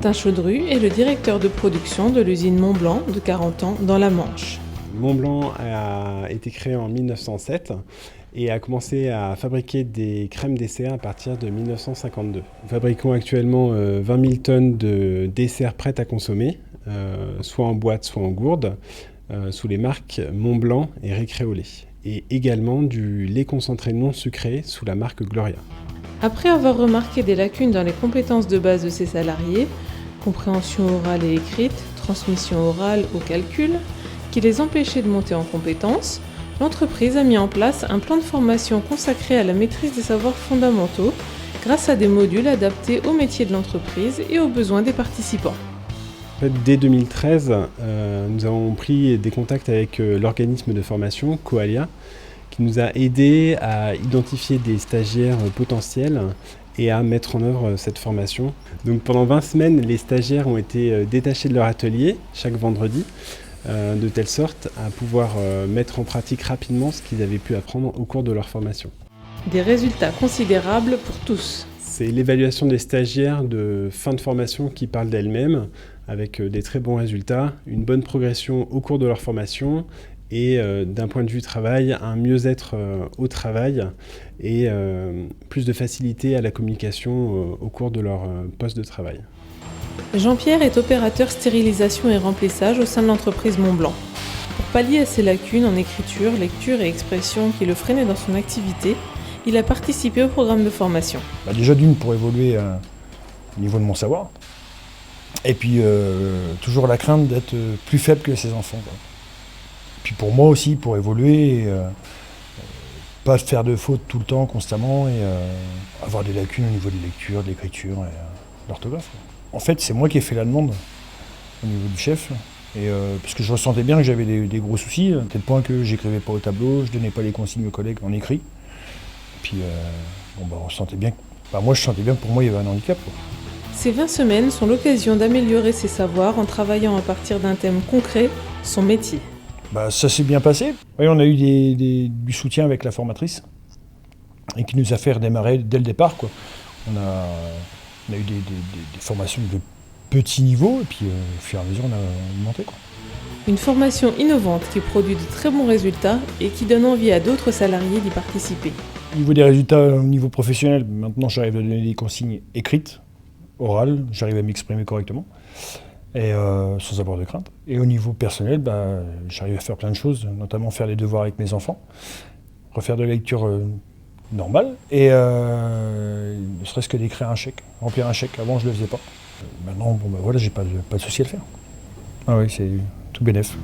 Martin Chaudru est le directeur de production de l'usine Montblanc de 40 ans dans la Manche. Montblanc a été créé en 1907 et a commencé à fabriquer des crèmes dessert à partir de 1952. Nous fabriquons actuellement 20 000 tonnes de desserts prêts à consommer, soit en boîte, soit en gourde, sous les marques Montblanc et Récréolé, et également du lait concentré non sucré sous la marque Gloria. Après avoir remarqué des lacunes dans les compétences de base de ses salariés, compréhension orale et écrite, transmission orale au calcul, qui les empêchait de monter en compétences, l'entreprise a mis en place un plan de formation consacré à la maîtrise des savoirs fondamentaux grâce à des modules adaptés aux métiers de l'entreprise et aux besoins des participants. Dès 2013, nous avons pris des contacts avec l'organisme de formation Coalia, qui nous a aidés à identifier des stagiaires potentiels et à mettre en œuvre cette formation. Donc pendant 20 semaines, les stagiaires ont été détachés de leur atelier chaque vendredi, de telle sorte à pouvoir mettre en pratique rapidement ce qu'ils avaient pu apprendre au cours de leur formation. Des résultats considérables pour tous. C'est l'évaluation des stagiaires de fin de formation qui parle d'elle-même, avec des très bons résultats, une bonne progression au cours de leur formation et d'un point de vue travail, un mieux-être au travail et plus de facilité à la communication au cours de leur poste de travail. Jean-Pierre est opérateur stérilisation et remplissage au sein de l'entreprise Montblanc. Pour pallier à ses lacunes en écriture, lecture et expression qui le freinaient dans son activité, il a participé au programme de formation. Déjà d'une pour évoluer au niveau de mon savoir, et puis toujours la crainte d'être plus faible que ses enfants. Puis pour moi aussi, pour évoluer, pas faire de fautes tout le temps, constamment, et avoir des lacunes au niveau de lecture, de l'écriture et de l'orthographe. En fait, c'est moi qui ai fait la demande au niveau du chef, et, parce que je ressentais bien que j'avais des gros soucis, à tel point que j'écrivais pas au tableau, je donnais pas les consignes aux collègues en écrit. Et puis on sentait bien, moi je sentais bien que pour moi il y avait un handicap. Ces 20 semaines sont l'occasion d'améliorer ses savoirs en travaillant à partir d'un thème concret, son métier. Ça s'est bien passé. Oui, on a eu du soutien avec la formatrice et qui nous a fait redémarrer dès le départ, quoi. On a eu des formations de petit niveau et puis au fur et à mesure on a augmenté, quoi. Une formation innovante qui produit de très bons résultats et qui donne envie à d'autres salariés d'y participer. Au niveau des résultats, au niveau professionnel, maintenant j'arrive à donner des consignes écrites, orales, j'arrive à m'exprimer correctement, et sans avoir de crainte. Et au niveau personnel, j'arrive à faire plein de choses, notamment faire les devoirs avec mes enfants, refaire de la lecture normale, et ne serait-ce que d'écrire un chèque, remplir un chèque. Avant je ne le faisais pas. Maintenant, voilà, j'ai pas de souci à le faire. Ah oui, c'est tout bénef.